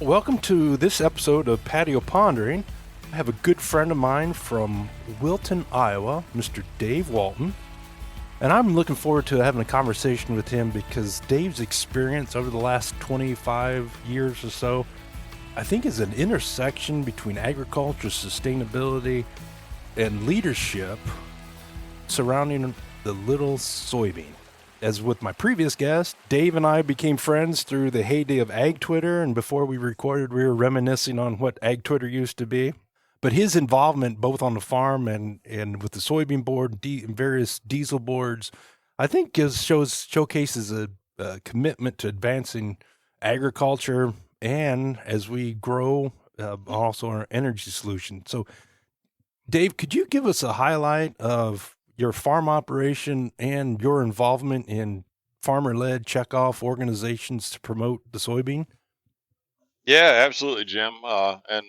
Welcome to this episode of Patio Pondering. I have a good friend of mine from Wilton, Iowa, Mr. Dave Walton. And I'm looking forward to having a conversation with him because Dave's experience over the last 25 years or so, I think, is an intersection between agriculture, sustainability, and leadership surrounding the little soybean. As with my previous guest, Dave and I became friends through the heyday of Ag Twitter, and before we recorded, we were reminiscing on what Ag Twitter used to be. But his involvement both on the farm and with the soybean board and various diesel boards, I think showcases a commitment to advancing agriculture and as we grow, also our energy solution. So, Dave, could you give us a highlight of your farm operation and your involvement in farmer-led checkoff organizations to promote the soybean? Yeah, absolutely, Jim. And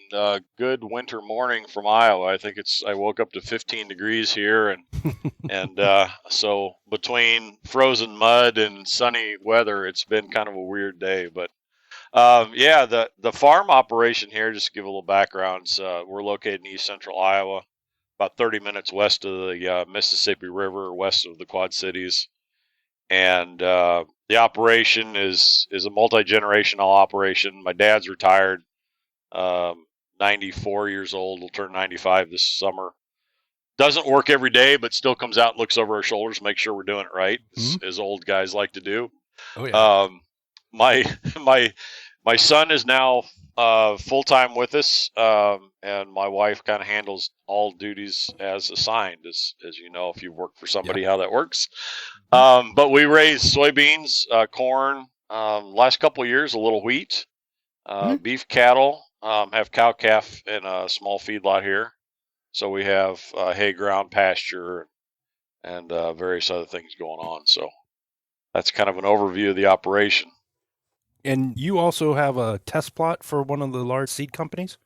good winter morning from Iowa. I woke up to 15 degrees here, and so between frozen mud and sunny weather, it's been kind of a weird day. But yeah, the farm operation here, just to give a little background, we're located in east central Iowa, about 30 minutes west of the Mississippi River, west of the Quad Cities. And the operation is a multi-generational operation. My dad's retired, 94 years old. Will turn 95 this summer. Doesn't work every day, but still comes out and looks over our shoulders, make sure we're doing it right, as old guys like to do. Oh yeah. My my son is now full time with us, and my wife kind of handles all duties as assigned, as you know, if you work for somebody, how that works. But we raise soybeans, corn, last couple of years, a little wheat, beef cattle, have cow calf in a small feedlot here. So we have hay ground pasture and various other things going on. So that's kind of an overview of the operation. And you also have a test plot for one of the large seed companies?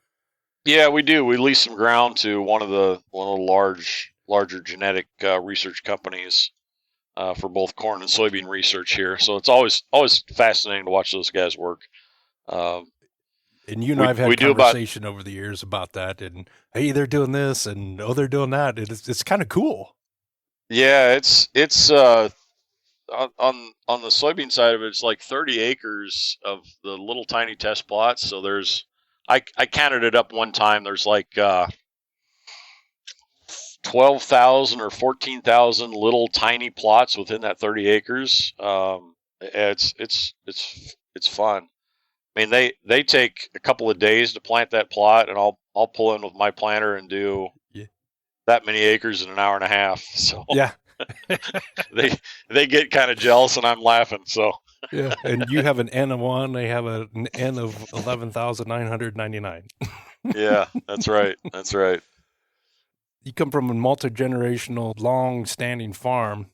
Yeah, we do. We lease some ground to one of the larger genetic research companies for both corn and soybean research here. So it's always fascinating to watch those guys work. And you and I have had conversation over the years about that. And hey, they're doing this, and oh, they're doing that. It's kind of cool. Yeah, it's on the soybean side of it, it's like 30 acres of the little tiny test plots. So I counted it up one time. There's like 12,000 or 14,000 little tiny plots within that 30 acres. It's fun. I mean, they take a couple of days to plant that plot, and I'll pull in with my planter and do that many acres in an hour and a half. So yeah. they get kind of jealous, and I'm laughing. So yeah, and you have an N of 1, they have an N of 11,999. Yeah, that's right. That's right. You come from a multi-generational, long-standing farm.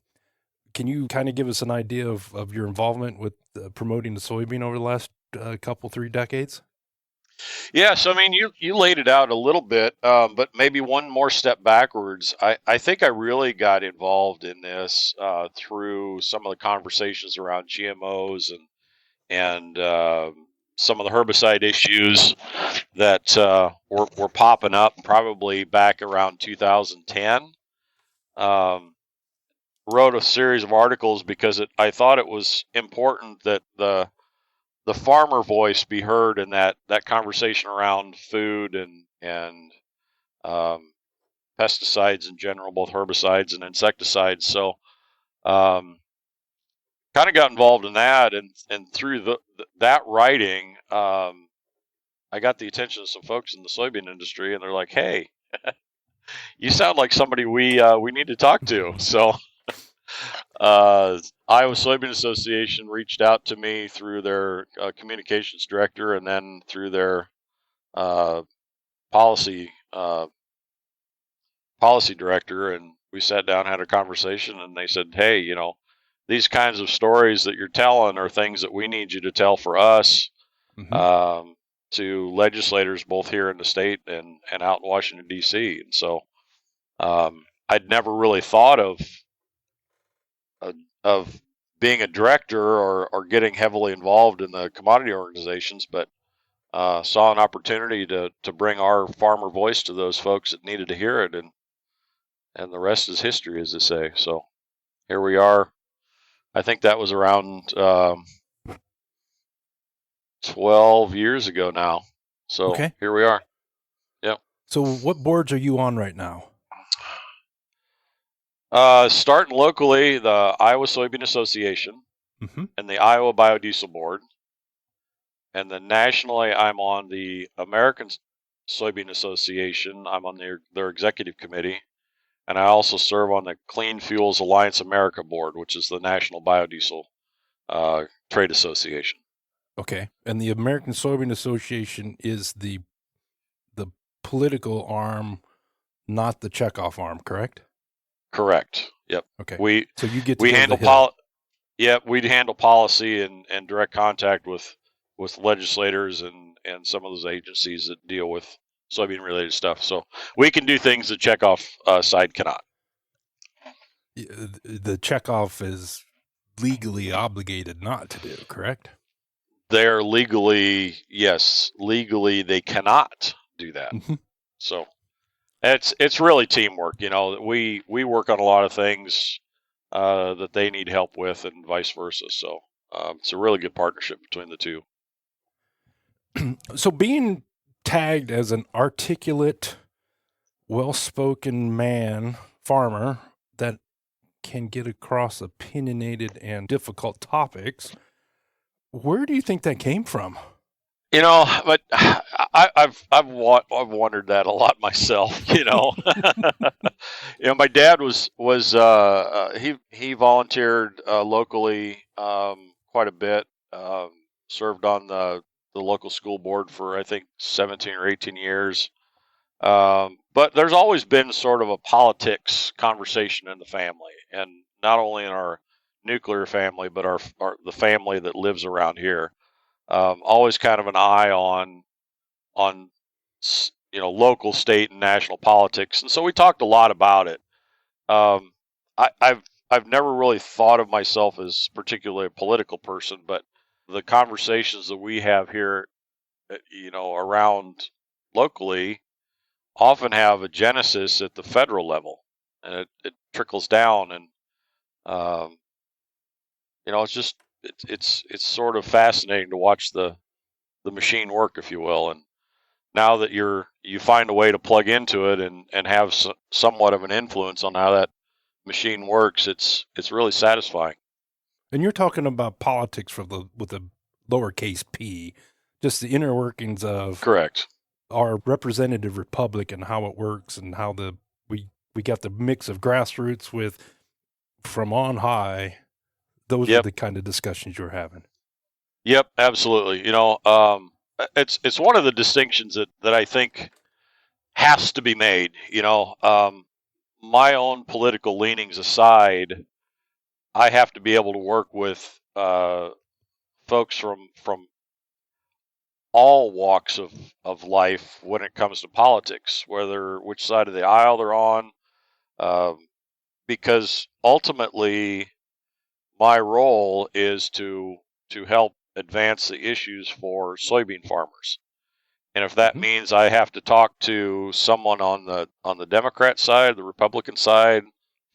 Can you kind of give us an idea of your involvement with promoting the soybean over the last couple, 3 decades? Yeah, so I mean, you laid it out a little bit, but maybe one more step backwards. I think I really got involved in this through some of the conversations around GMOs and some of the herbicide issues that were popping up probably back around 2010. Wrote a series of articles because I thought it was important that the farmer voice be heard in that conversation around food and pesticides in general, both herbicides and insecticides. So kind of got involved in that, and through that writing, I got the attention of some folks in the soybean industry, and they're like, "Hey, you sound like somebody we need to talk to." So Iowa Soybean Association reached out to me through their communications director, and then through their policy director, and we sat down, had a conversation, and they said, "Hey, you know, these kinds of stories that you're telling are things that we need you to tell for us, to legislators both here in the state and out in Washington, D.C." And so I'd never really thought of being a director or getting heavily involved in the commodity organizations, but saw an opportunity to bring our farmer voice to those folks that needed to hear it, and the rest is history, as they say. So here we are. I think that was around 12 years ago now. So Okay. here we are. Yep. So what boards are you on right now? Starting locally, the Iowa Soybean Association Mm-hmm. and the Iowa Biodiesel Board. And then nationally, I'm on the American Soybean Association. I'm on their executive committee. And I also serve on the Clean Fuels Alliance America Board, which is the National Biodiesel Trade Association. Okay. And the American Soybean Association is the political arm, not the checkoff arm, correct? Correct. Yep. Okay. So you get to we go handle to the Hill. Yep, we handle policy and direct contact with legislators and some of those agencies that deal with soybean related stuff. So we can do things the checkoff side cannot. The checkoff is legally obligated not to do, correct? They're legally they cannot do that. Mm-hmm. So it's really teamwork. We work on a lot of things that they need help with, and vice versa. So it's a really good partnership between the two. So being tagged as an articulate, well-spoken farmer that can get across opinionated and difficult topics, where do you think that came from? But I've wondered that a lot myself. My dad was he volunteered locally quite a bit. Served on the local school board for I think 17 or 18 years. But there's always been sort of a politics conversation in the family, and not only in our nuclear family, but the family that lives around here. Always kind of an eye on local, state, and national politics, and so we talked a lot about it. I've never really thought of myself as particularly a political person, but the conversations that we have here, around locally, often have a genesis at the federal level, and it trickles down, and it's sort of fascinating to watch the machine work, if you will. And now that you find a way to plug into it and have somewhat of an influence on how that machine works, it's really satisfying. And you're talking about politics with a lowercase p, just the inner workings of correct our representative republic and how it works, and how we got the mix of grassroots with from on high. Those are the kind of discussions you're having. Yep, absolutely. It's one of the distinctions that I think has to be made. My own political leanings aside, I have to be able to work with folks from all walks of life when it comes to politics, which side of the aisle they're on, because ultimately my role is to help advance the issues for soybean farmers. And if that means I have to talk to someone on the Democrat side, the Republican side,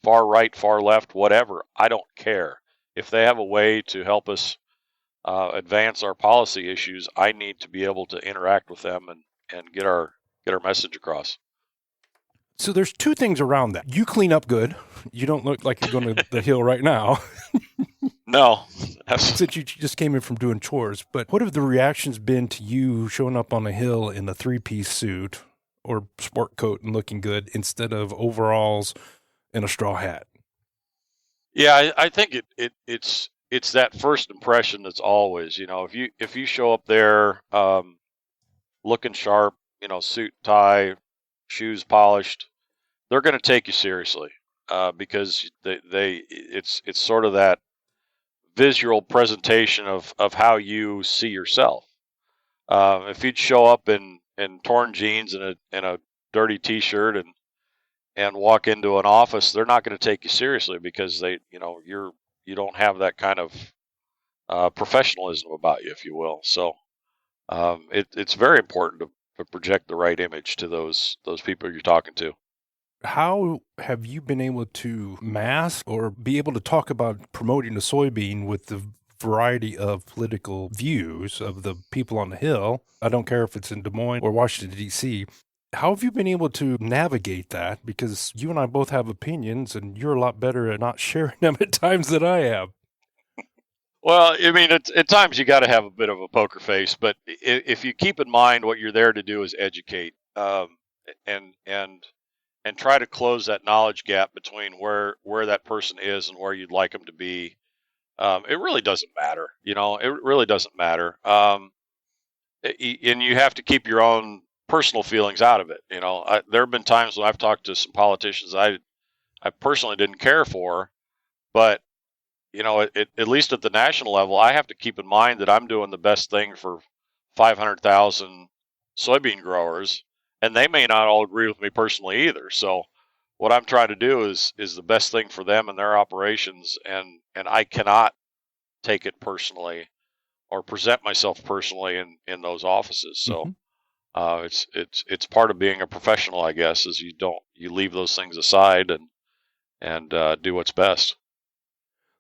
far right, far left, whatever, I don't care. If they have a way to help us advance our policy issues, I need to be able to interact with them and get our message across. So there's two things around that. You clean up good. You don't look like you're going to the hill right now. No. Since you just came in from doing chores. But what have the reactions been to you showing up on a hill in a 3-piece suit or sport coat and looking good instead of overalls and a straw hat? Yeah, I think it's that first impression that's always, if you show up there looking sharp, suit, tie, shoes polished, they're going to take you seriously because it's sort of that visual presentation of how you see yourself. If you'd show up in torn jeans and a dirty T-shirt and walk into an office, they're not going to take you seriously because you don't have that kind of professionalism about you, if you will. So It's very important to project the right image to those people you're talking to. How have you been able to mask or be able to talk about promoting the soybean with the variety of political views of the people on the Hill? I don't care if it's in Des Moines or Washington, D.C. How have you been able to navigate that? Because you and I both have opinions, and you're a lot better at not sharing them at times than I am. Well, I mean, at times you got to have a bit of a poker face, but if you keep in mind what you're there to do is educate, and and try to close that knowledge gap between where that person is and where you'd like them to be, it really doesn't matter. It really doesn't matter. And you have to keep your own personal feelings out of it. There have been times when I've talked to some politicians I personally didn't care for, but at least at the national level, I have to keep in mind that I'm doing the best thing for 500,000 soybean growers, and they may not all agree with me personally either. So what I'm trying to do is the best thing for them and their operations, and I cannot take it personally or present myself personally in those offices. So it's part of being a professional, I guess, is you leave those things aside and do what's best.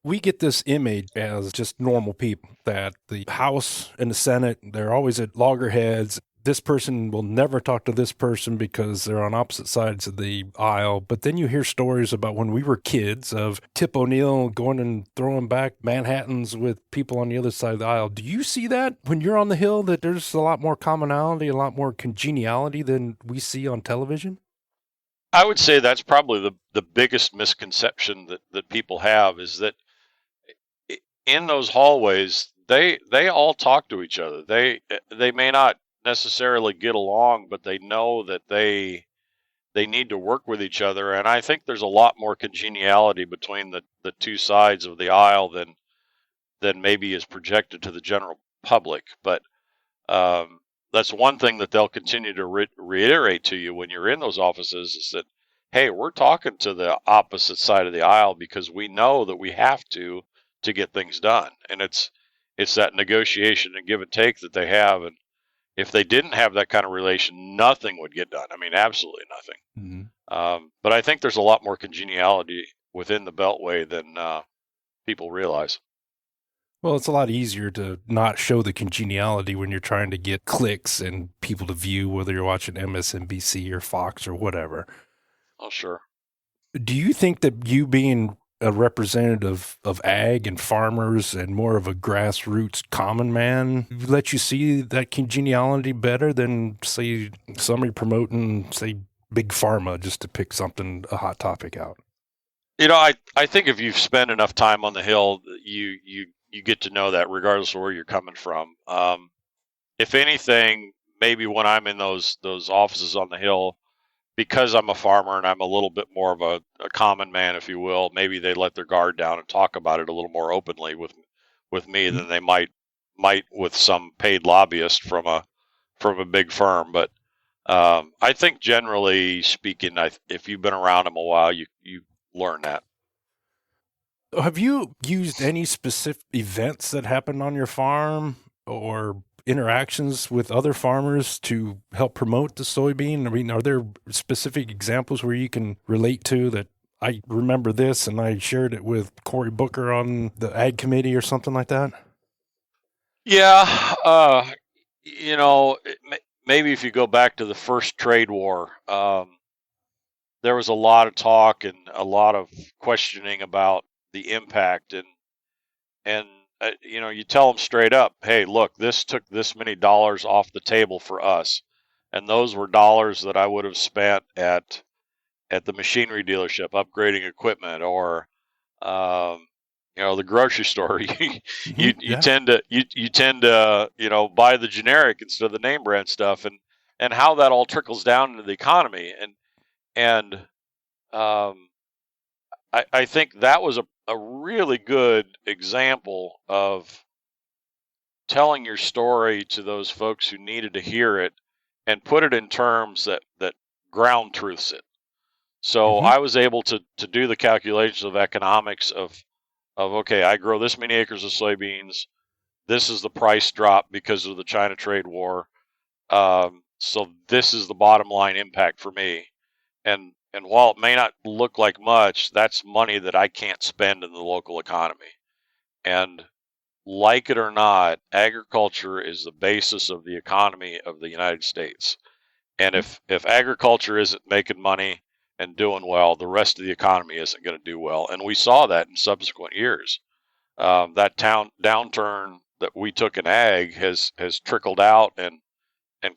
We get this image as just normal people that the House and the Senate, they're always at loggerheads. This person will never talk to this person because they're on opposite sides of the aisle. But then you hear stories about when we were kids of Tip O'Neill going and throwing back Manhattans with people on the other side of the aisle. Do you see that when you're on the Hill, that there's a lot more commonality, a lot more congeniality than we see on television? I would say that's probably the biggest misconception that people have, is that in those hallways, they all talk to each other. They may not necessarily get along, but they know that they need to work with each other. And I think there's a lot more congeniality between the two sides of the aisle than maybe is projected to the general public. But that's one thing that they'll continue to reiterate to you when you're in those offices, is that, hey, we're talking to the opposite side of the aisle because we know that we have to get things done. And it's that negotiation and give and take that they have. And if they didn't have that kind of relation, nothing would get done. I mean, absolutely nothing. But I think there's a lot more congeniality within the Beltway than people realize. Well, it's a lot easier to not show the congeniality when you're trying to get clicks and people to view, whether you're watching MSNBC or Fox or whatever. Oh, sure. Do you think that you being a representative of ag and farmers and more of a grassroots common man let you see that congeniality better than, say, somebody promoting, say, big pharma, just to pick something, a hot topic out? I think if you've spent enough time on the Hill, you get to know that regardless of where you're coming from. If anything, maybe when I'm in those offices on the Hill, because I'm a farmer and I'm a little bit more of a common man, if you will, maybe they let their guard down and talk about it a little more openly with me than they might with some paid lobbyist from a big firm. But I think generally speaking, if you've been around them a while, you learn that. Have you used any specific events that happened on your farm or interactions with other farmers to help promote the soybean? I mean, are there specific examples where you can relate to that? I remember this and I shared it with Cory Booker on the ag committee or something like that. Yeah. Maybe if you go back to the first trade war, there was a lot of talk and a lot of questioning about the impact, and you tell them straight up, hey, look, this took this many dollars off the table for us, and those were dollars that I would have spent at the machinery dealership upgrading equipment, or the grocery store. You tend to buy the generic instead of the name brand stuff, and how that all trickles down into the economy, and I think that was a really good example of telling your story to those folks who needed to hear it and put it in terms that ground truths it. So I was able to do the calculations of economics of okay, I grow this many acres of soybeans. this is the price drop because of the China trade war. So this is the bottom line impact for me. And while it may not look like much, that's money that I can't spend in the local economy. And like it or not, agriculture is the basis of the economy of the United States. And if agriculture isn't making money and doing well, the rest of the economy isn't going to do well. And we saw that in subsequent years. That downturn that we took in ag has trickled out and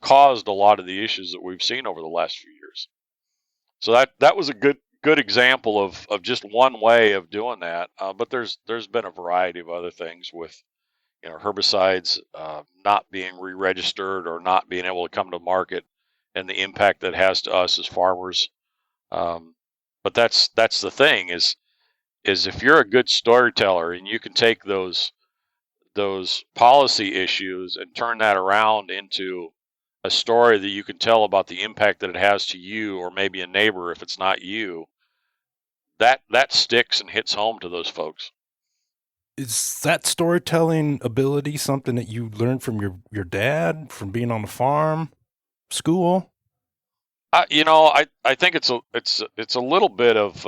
caused a lot of the issues that we've seen over the last few years. So that was a good example of just one way of doing that. But there's been a variety of other things with herbicides not being re-registered or not being able to come to market, and the impact that has to us as farmers. But that's the thing is if you're a good storyteller and you can take those policy issues and turn that around into a story that you can tell about the impact that it has to you or maybe a neighbor if it's not you, that sticks and hits home to those folks. Is that storytelling ability something that you learned from your dad, from being on the farm, school? I think it's a little bit of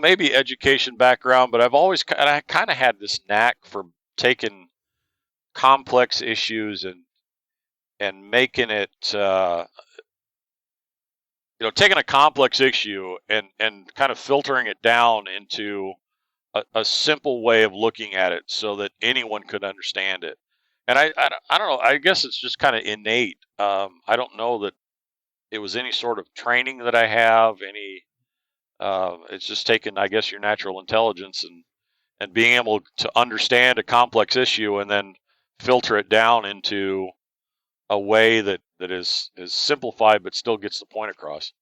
maybe education background, but I kind of had this knack for taking complex issues and making it taking a complex issue and kind of filtering it down into a simple way of looking at it so that anyone could understand it. And I don't know, I guess it's just kind of innate. I don't know that it was any sort of training that I have, it's just taking, I guess, your natural intelligence and being able to understand a complex issue and then filter it down into a way that is simplified but still gets the point across.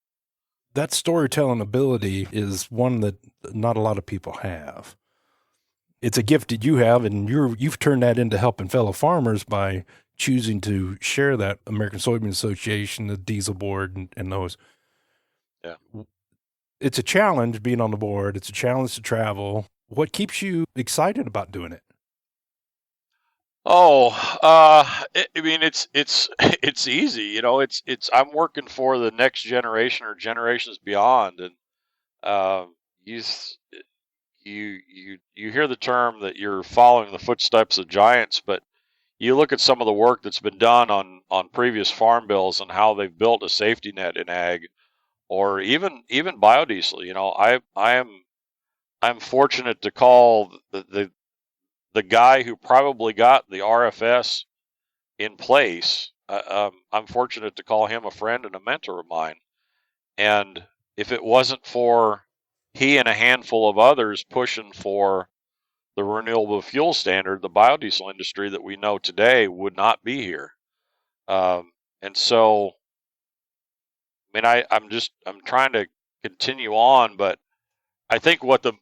That storytelling ability is one that not a lot of people have. It's a gift that you have, and you've turned that into helping fellow farmers by choosing to share that American Soybean Association, the Diesel Board, and those. Yeah. It's a challenge being on the board. It's a challenge to travel. What keeps you excited about doing it? Oh, it's easy. I'm working for the next generation or generations beyond, and you hear the term that you're following the footsteps of giants, but you look at some of the work that's been done on previous farm bills and how they've built a safety net in ag, or even biodiesel. I'm fortunate to call the guy who probably got the RFS in place. I'm fortunate to call him a friend and a mentor of mine. And if it wasn't for he and a handful of others pushing for the renewable fuel standard, the biodiesel industry that we know today would not be here. And so, I'm trying to continue on, but I think what the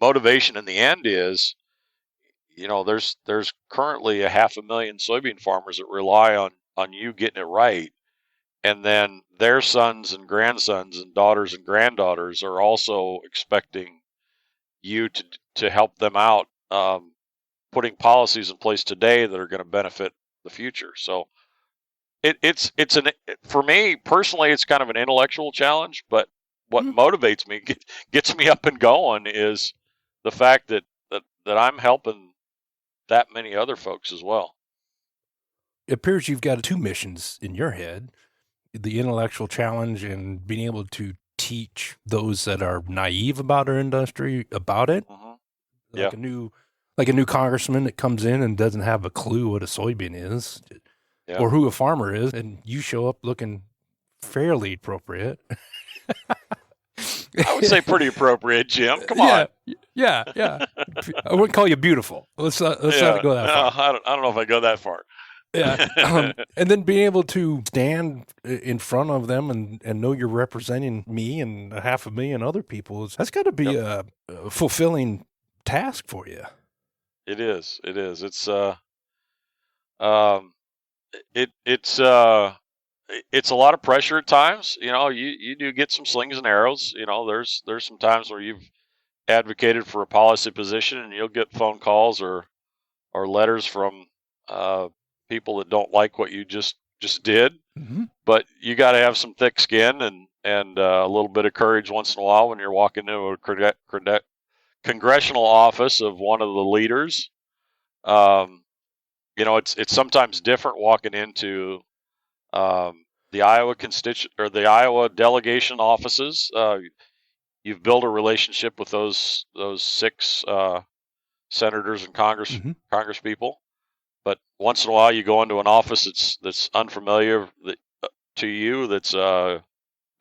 motivation in the end is, there's currently 500,000 soybean farmers that rely on you getting it right. And then their sons and grandsons and daughters and granddaughters are also expecting you to help them out, putting policies in place today that are going to benefit the future. So for me personally, it's kind of an intellectual challenge, but what motivates me, gets me up and going, is the fact that I'm helping that many other folks as well. It appears you've got two missions in your head: the intellectual challenge and being able to teach those that are naive about our industry about it. Mm-hmm. Like a new congressman that comes in and doesn't have a clue what a soybean is, yeah, or who a farmer is, and you show up looking fairly appropriate. I would say pretty appropriate, Jim. Come on. Yeah. I wouldn't call you beautiful. Let's not go that far. I don't know if I go that far. Yeah. And then being able to stand in front of them and know you're representing me and 500,000 other people, that's got to be a fulfilling task for you. It is. It's a lot of pressure at times. You do get some slings and arrows. There's some times where you've advocated for a policy position and you'll get phone calls or or letters from people that don't like what you just did. Mm-hmm. But you got to have some thick skin and a little bit of courage once in a while when you're walking into a congressional office of one of the leaders. It's sometimes different walking into the Iowa or the Iowa delegation offices. You've built a relationship with those 6 senators and Congress people, but once in a while you go into an office that's unfamiliar to you. That's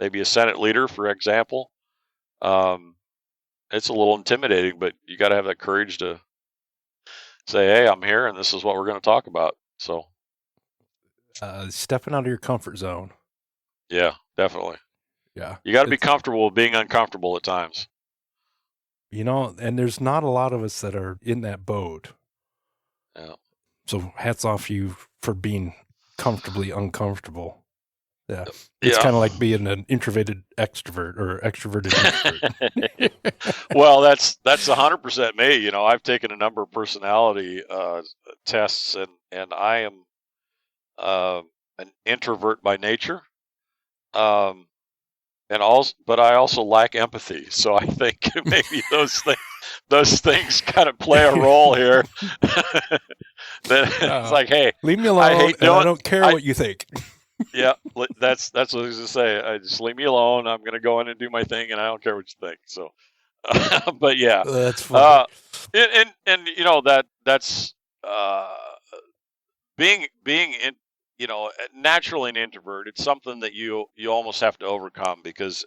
maybe a Senate leader, for example. It's a little intimidating, but you got to have that courage to say, "Hey, I'm here, and this is what we're going to talk about." So, stepping out of your comfort zone. Yeah, definitely. Yeah, you got to be comfortable with being uncomfortable at times. And there's not a lot of us that are in that boat. Yeah. So hats off to you for being comfortably uncomfortable. Yeah. It's kind of like being an introverted extrovert or extroverted introvert. Well, that's 100% me. I've taken a number of personality tests, and I am an introvert by nature. But I also lack empathy. So I think maybe those things kind of play a role here. It's like, hey, leave me alone. I don't care what you think. Yeah, that's what I was gonna say. Just leave me alone. I'm gonna go in and do my thing, and I don't care what you think. So, but yeah, that's funny. And that's being naturally an introvert. It's something that you almost have to overcome, because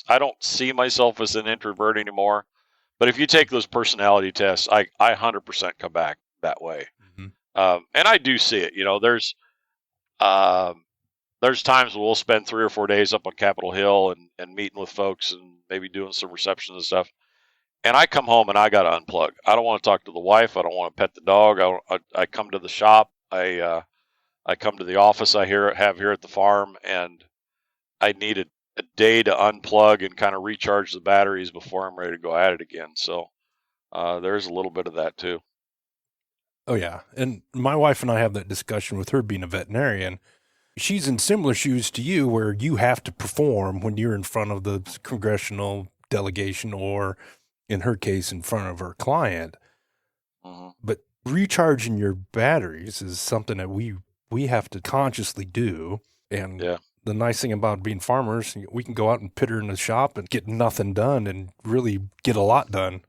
I don't see myself as an introvert anymore. But if you take those personality tests, I 100% come back that way. Mm-hmm. And I do see it. There's times when we'll spend 3 or 4 days up on Capitol Hill and meeting with folks and maybe doing some receptions and stuff. And I come home and I got to unplug. I don't want to talk to the wife. I don't want to pet the dog. I come to the shop. I come to the office I have here at the farm, and I need a day to unplug and kind of recharge the batteries before I'm ready to go at it again. So there's a little bit of that too. Oh, yeah. And my wife and I have that discussion with her being a veterinarian. She's in similar shoes to you, where you have to perform when you're in front of the congressional delegation, or in her case, in front of her client. Mm-hmm. But recharging your batteries is something that we have to consciously do. And the nice thing about being farmers, we can go out and pitter in the shop and get nothing done and really get a lot done.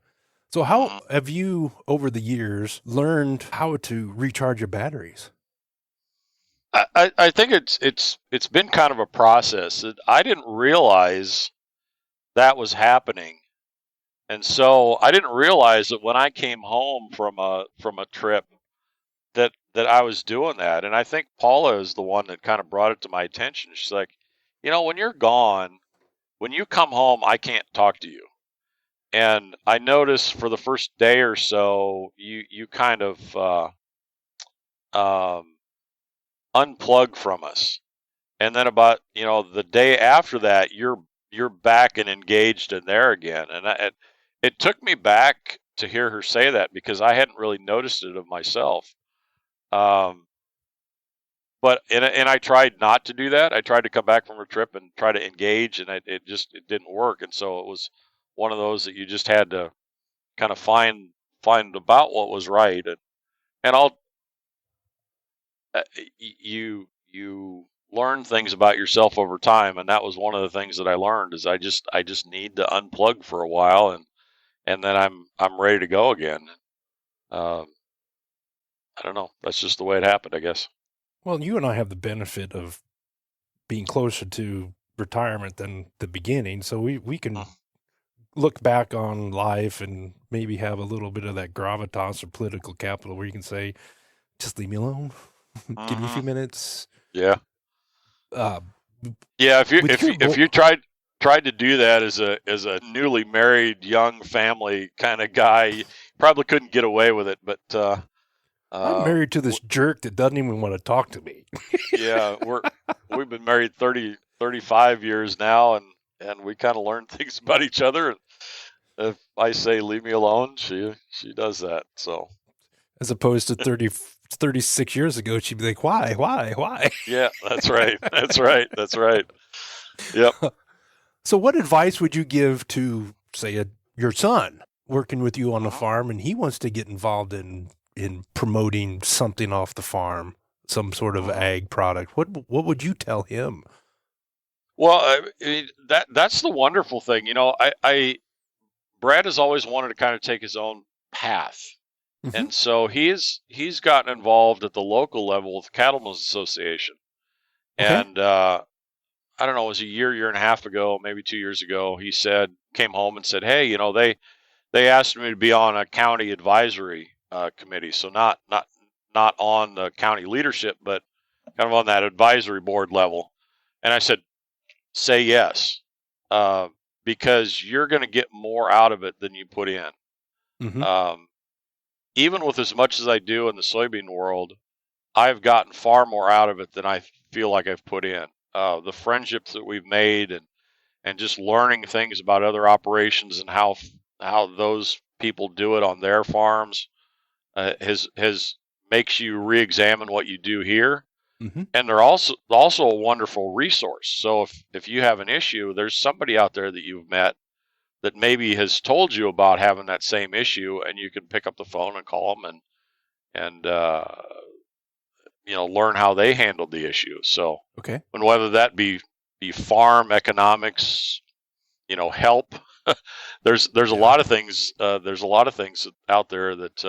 So how have you, over the years, learned how to recharge your batteries? I think it's been kind of a process. I didn't realize that was happening, and so I didn't realize that when I came home from a trip that I was doing that. And I think Paula is the one that kind of brought it to my attention. She's like, when you're gone, when you come home, I can't talk to you. And I noticed for the first day or so, you kind of unplug from us, and then about the day after that, you're back and engaged in there again. And it took me back to hear her say that, because I hadn't really noticed it of myself. But I tried not to do that. I tried to come back from a trip and try to engage, and it didn't work. And so it was one of those that you just had to kind of find about what was right. And you learn things about yourself over time, and that was one of the things that I learned, is I just need to unplug for a while, and then I'm ready to go again. I don't know. That's just the way it happened, I guess. Well, you and I have the benefit of being closer to retirement than the beginning, so we can look back on life and maybe have a little bit of that gravitas or political capital, where you can say, just leave me alone. Give me a few minutes. Yeah. If you tried to do that as a newly married young family kind of guy, you probably couldn't get away with it. But I'm married to this jerk that doesn't even want to talk to me. Yeah, we've been married 35 years now, and we kind of learn things about each other. If I say leave me alone, she does that. So As opposed to 36 years ago, she'd be like, why? Yeah, that's right. That's right. That's right. Yep. So what advice would you give to, say, your son working with you on the Mhm. farm and he wants to get involved in promoting something off the farm, some sort of Mhm. ag product? What would you tell him? Well, I mean, that's the wonderful thing. I Brad has always wanted to kind of take his own path. Mm-hmm. And so he's gotten involved at the local level with the Cattlemen's Association. Okay. And I don't know, it was a year and a half ago, maybe 2 years ago, he came home and said, "Hey, they asked me to be on a county advisory committee. So not on the county leadership, but kind of on that advisory board level." And I said, "Say yes, uh, because you're going to get more out of it than you put in." Mm-hmm. Um, Even with as much as I do in the soybean world, I've gotten far more out of it than I feel like I've put in. The friendships that we've made, and just learning things about other operations and how those people do it on their farms has makes you re-examine what you do here. Mm-hmm. And they're also a wonderful resource. So if you have an issue, there's somebody out there that you've met that maybe has told you about having that same issue, and you can pick up the phone and call them and learn how they handled the issue. So, Okay. and whether that be farm economics, help. There's a Yeah. lot of things. There's a lot of things out there that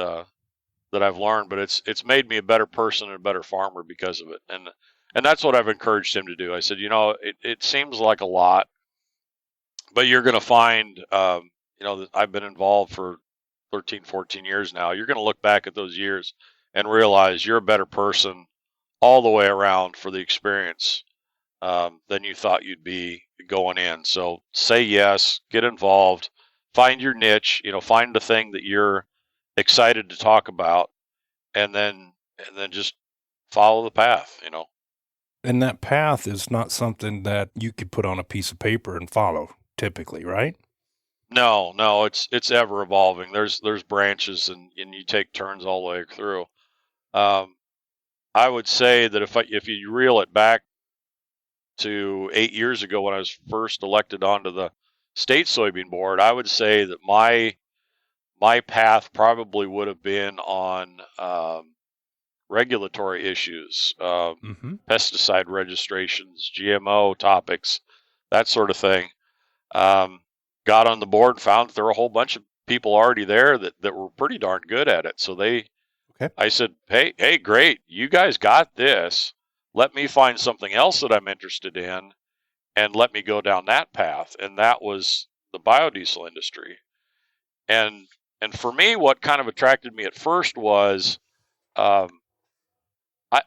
I've learned, but it's made me a better person and a better farmer because of it. And that's what I've encouraged him to do. I said, it seems like a lot, but you're going to find, that I've been involved for 13, 14 years now. You're going to look back at those years and realize you're a better person all the way around for the experience than you thought you'd be going in. So say yes, get involved, find your niche, find the thing that you're excited to talk about, and then just follow the path. And that path is not something that you could put on a piece of paper and follow typically, right? No, it's ever evolving. There's branches, and you take turns all the way through. Um, I would say that if you reel it back to 8 years ago when I was first elected onto the state soybean board, I would say that my path probably would have been on regulatory issues, Mm-hmm. pesticide registrations, GMO topics, that sort of thing. Um, Got on the board, found that there were a whole bunch of people already there that were pretty darn good at it. So Okay. I said, hey, great, you guys got this. Let me find something else that I'm interested in, and let me go down that path. And that was the biodiesel industry. And for me, what kind of attracted me at first was um,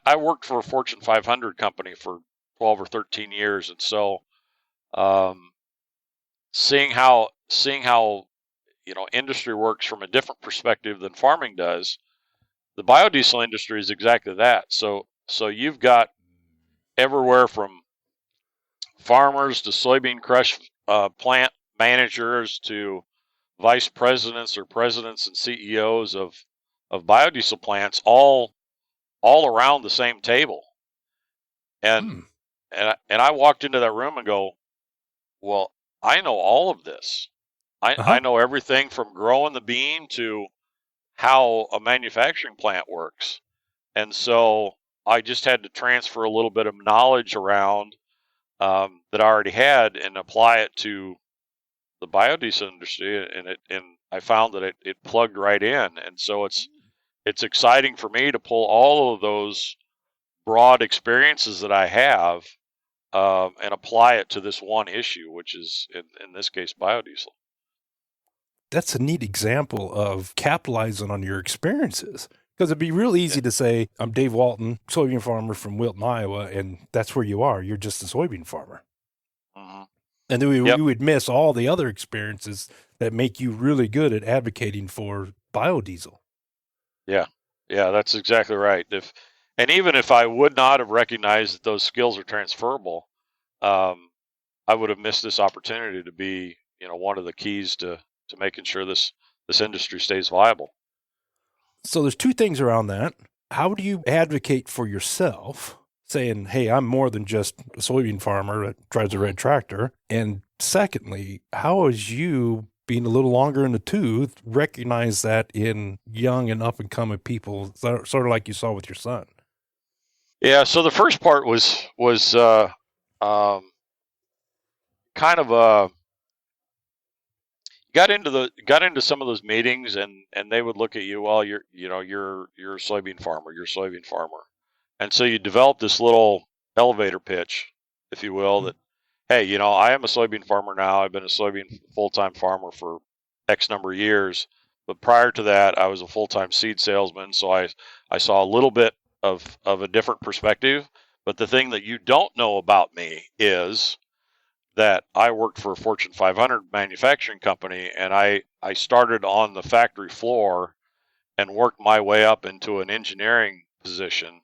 I worked for a Fortune 500 company for 12 or 13 years, and so um, seeing how industry works from a different perspective than farming does, the biodiesel industry is exactly that. So you've got everywhere from farmers to soybean crush plant managers to vice presidents or presidents and CEOs of biodiesel plants, all around the same table. And Mm. and I walked into that room and go, well, I know all of this. I Uh-huh. know everything from growing the bean to how a manufacturing plant works. And so I just had to transfer a little bit of knowledge around that I already had and apply it to the biodiesel industry, and I found that it plugged right in. And so it's exciting for me to pull all of those broad experiences that I have and apply it to this one issue, which is in this case biodiesel. That's a neat example of capitalizing on your experiences. Because it'd be real Yeah. easy to say, I'm Dave Walton, soybean farmer from Wilton, Iowa, and that's where you are. You're just a soybean farmer. Hmm. And then we Yep. would miss all the other experiences that make you really good at advocating for biodiesel. Yeah. Yeah, that's exactly right. And even if I would not have recognized that those skills are transferable, um, I would have missed this opportunity to be, one of the keys to making sure this industry stays viable. So there's two things around that. How do you advocate for yourself, saying, hey, I'm more than just a soybean farmer that drives a red tractor? And secondly, how is you, being a little longer in the tooth, recognize that in young and up-and-coming people, sort of like you saw with your son? Yeah, so the first part was kind of got into some of those meetings, and they would look at you, well, you're a soybean farmer, and so you develop this little elevator pitch, if you will, that, hey, I am a soybean farmer now. I've been a soybean full-time farmer for X number of years, but prior to that, I was a full-time seed salesman, so I saw a little bit of a different perspective. But the thing that you don't know about me is that I worked for a Fortune 500 manufacturing company, and I started on the factory floor and worked my way up into an engineering position.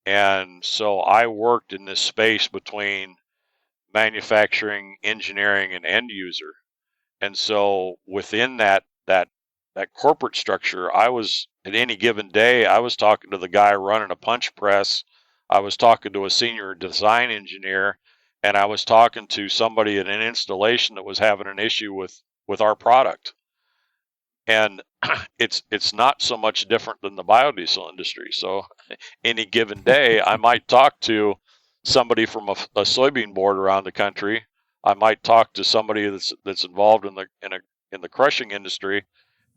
And so I worked in this space between manufacturing, engineering, and end user. And so within that corporate structure, I was, at any given day, I was talking to the guy running a punch press. I was talking to a senior design engineer, and I was talking to somebody at an installation that was having an issue with our product. And it's not so much different than the biodiesel industry. So any given day, I might talk to somebody from a soybean board around the country. I might talk to somebody that's involved in the crushing industry,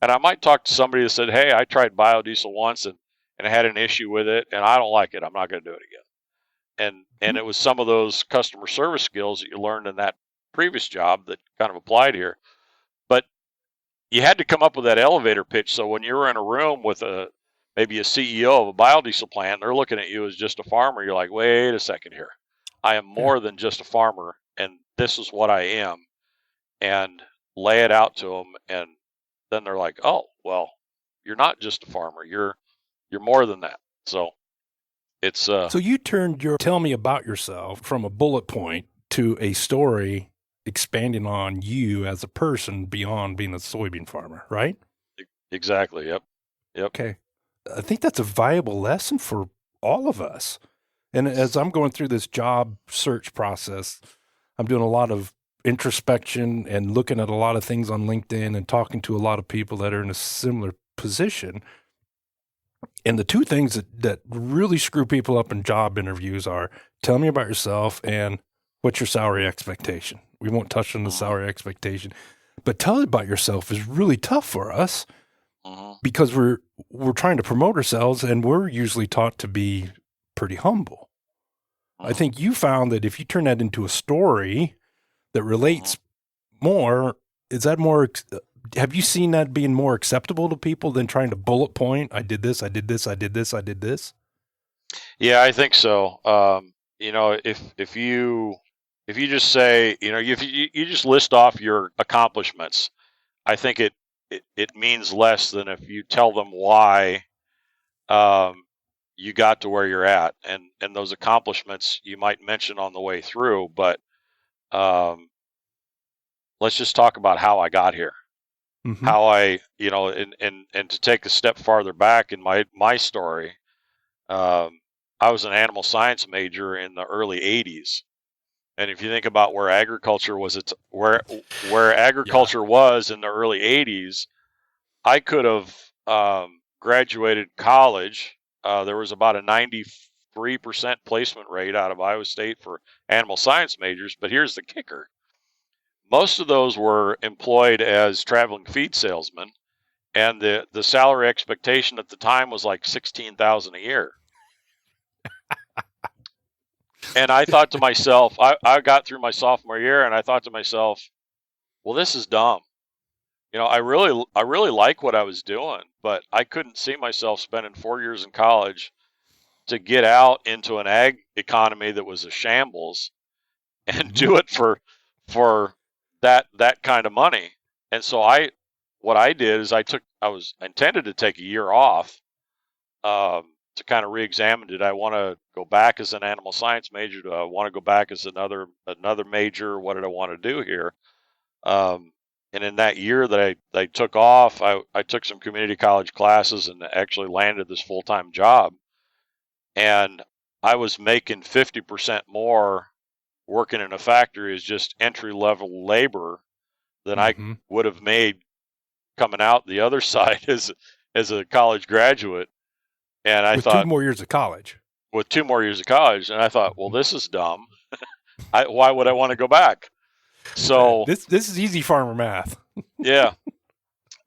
and I might talk to somebody that said, "Hey, I tried biodiesel once and I had an issue with it, and I don't like it. I'm not going to do it again." And it was some of those customer service skills that you learned in that previous job that kind of applied here. But you had to come up with that elevator pitch. So when you were in a room with maybe a CEO of a biodiesel plant, they're looking at you as just a farmer. You're like, wait a second here. I am more than just a farmer, and this is what I am. And lay it out to them, and then they're like, oh, well, you're not just a farmer. You're more than that. So it's So you turned your tell me about yourself from a bullet point to a story expanding on you as a person beyond being a soybean farmer, right? Exactly. Yep. Okay. I think that's a valuable lesson for all of us. And as I'm going through this job search process, I'm doing a lot of introspection and looking at a lot of things on LinkedIn and talking to a lot of people that are in a similar position. And the two things that really screw people up in job interviews are, tell me about yourself and what's your salary expectation. We won't touch on the salary expectation, but tell me about yourself is really tough for us because we're trying to promote ourselves, and we're usually taught to be pretty humble. I think you found that if you turn that into a story that relates more, is that more, have you seen that being more acceptable to people than trying to bullet point, I did this, I did this, I did this, I did this? Yeah, I think so. If you just say, if you just list off your accomplishments, I think it means less than if you tell them why you got to where you're at, and those accomplishments you might mention on the way through. But let's just talk about how I got here. How I, and to take a step farther back in my story, I was an animal science major in the early 80s. And if you think about where agriculture was, where agriculture was in the early 80s, I could have graduated college. There was about a 93% placement rate out of Iowa State for animal science majors. But here's the kicker. Most of those were employed as traveling feed salesmen, and the salary expectation at the time was like $16,000 a year. And I thought to myself, I got through my sophomore year, and I thought to myself, well, this is dumb. I really like what I was doing, but I couldn't see myself spending 4 years in college to get out into an ag economy that was a shambles and do it for that kind of money. And so what I did is I intended to take a year off to kind of re-examine, did I want to go back as an animal science major? Do I want to go back as another major? What did I want to do here? And in that year that I took off, I took some community college classes and actually landed this full-time job. And I was making 50% more working in a factory as just entry-level labor than I Mm-hmm. would have made coming out the other side as a college graduate. And I With 2 thought, more years of college. with 2 more years of college, and I thought, well, this is dumb. Why would I want to go back? So This is easy farmer math. yeah,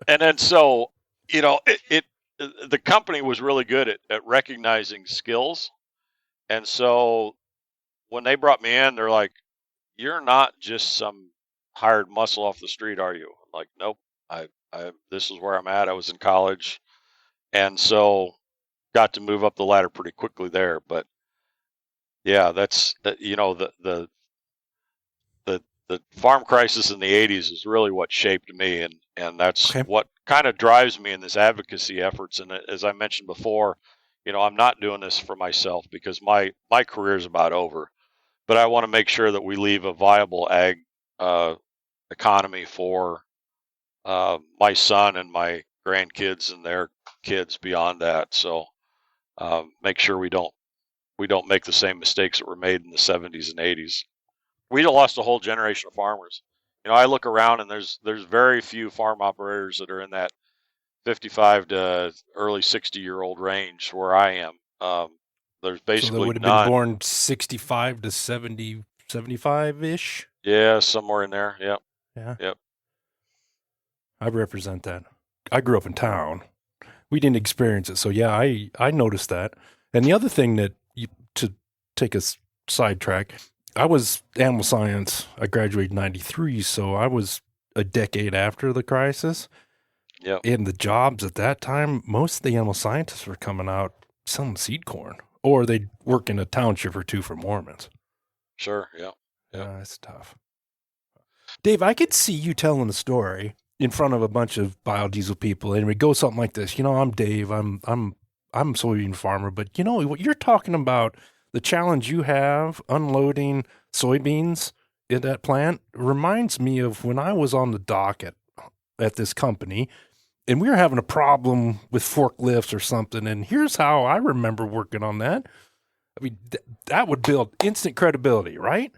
and then so the company was really good at recognizing skills, and so when they brought me in, they're like, "You're not just some hired muscle off the street, are you?" I'm like, nope. I this is where I'm at. I was in college, and so got to move up the ladder pretty quickly there. But yeah, that's the farm crisis in the 80s is really what shaped me, and that's Okay. what kind of drives me in this advocacy efforts. And as I mentioned before, I'm not doing this for myself because my career is about over, but I want to make sure that we leave a viable ag economy for my son and my grandkids and their kids beyond that. So make sure we don't make the same mistakes that were made in the 70s and 80s. We lost a whole generation of farmers. I look around and there's very few farm operators that are in that 55 to early 60-year-old range where I am. There's So they basically would have been none. born 65 to 70, 75-ish. Yeah, somewhere in there. Yep. Yeah. Yep. I represent that. I grew up in town. We didn't experience it. So yeah, I noticed that. And the other thing that to take a sidetrack, I was animal science. I graduated in 93, so I was a decade after the crisis. Yep. And the jobs at that time, most of the animal scientists were coming out selling seed corn, or they'd work in a township or two for Mormons. Sure. Yeah. Yeah, that's tough. Dave, I could see you telling a story in front of a bunch of biodiesel people, and it would go something like this. I'm Dave. I'm a soybean farmer, but what you're talking about, the challenge you have unloading soybeans in that plant reminds me of when I was on the dock at this company, and we were having a problem with forklifts or something. And here's how I remember working on that. I mean, that would build instant credibility, right?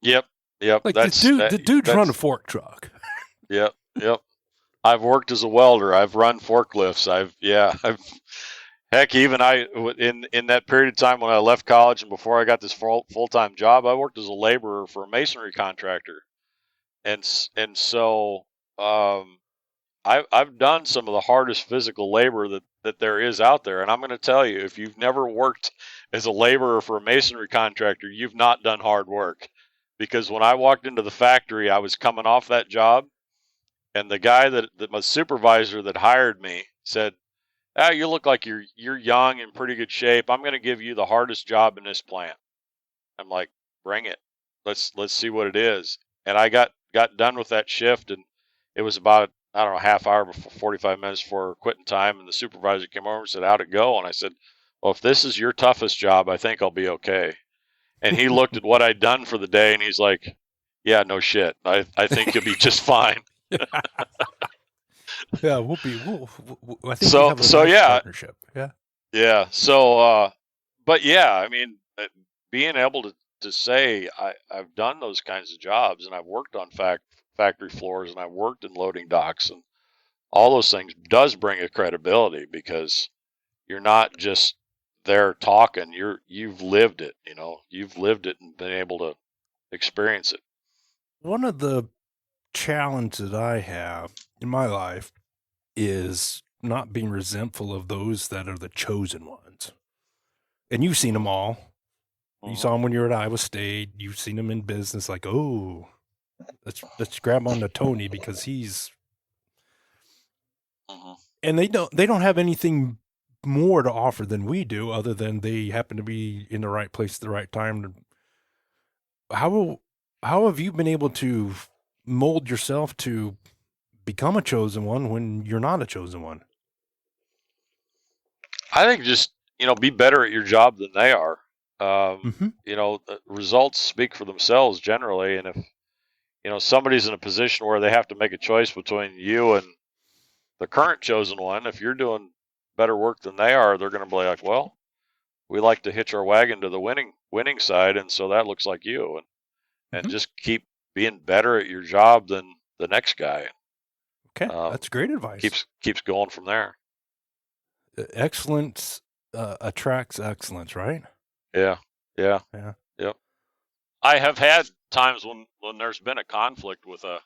Yep. Like the dude's run a fork truck. Yep. I've worked as a welder. I've run forklifts. Heck, even in that period of time when I left college and before I got this full-time job, I worked as a laborer for a masonry contractor. And so I've done some of the hardest physical labor that there is out there. And I'm going to tell you, if you've never worked as a laborer for a masonry contractor, you've not done hard work. Because when I walked into the factory, I was coming off that job, and the guy that my supervisor that hired me said, you look like you're young and pretty good shape. I'm going to give you the hardest job in this plant. I'm like, bring it. Let's see what it is. And I got done with that shift, and it was about, I don't know, half hour before 45 minutes before quitting time, and the supervisor came over and said, how'd it go? And I said, well, if this is your toughest job, I think I'll be okay. And he looked at what I'd done for the day, and he's like, yeah, no shit. I think you'll be just fine. Yeah, we'll I think so we have a nice yeah, partnership. Yeah. Yeah. So, but yeah, I mean, being able to say I've done those kinds of jobs, and I've worked on factory floors, and I've worked in loading docks, and all those things does bring a credibility, because you're not just there talking. You've lived it. You've lived it and been able to experience it. One of the challenges that I have in my life is not being resentful of those that are the chosen ones. And you've seen them all. You saw them when you were at Iowa State. You've seen them in business, like, oh, let's grab on to Tony because he's. And they don't have anything more to offer than we do, other than they happen to be in the right place at the right time. How have you been able to mold yourself to become a chosen one when you're not a chosen one? I think just, be better at your job than they are. Mm-hmm. The results speak for themselves generally. And somebody's in a position where they have to make a choice between you and the current chosen one. If you're doing better work than they are, they're going to be like, well, we like to hitch our wagon to the winning side, and so that looks like you, and just keep being better at your job than the next guy. Okay, that's great advice. Keeps going from there. Excellence attracts excellence, right? Yeah. I have had times when there's been a conflict with a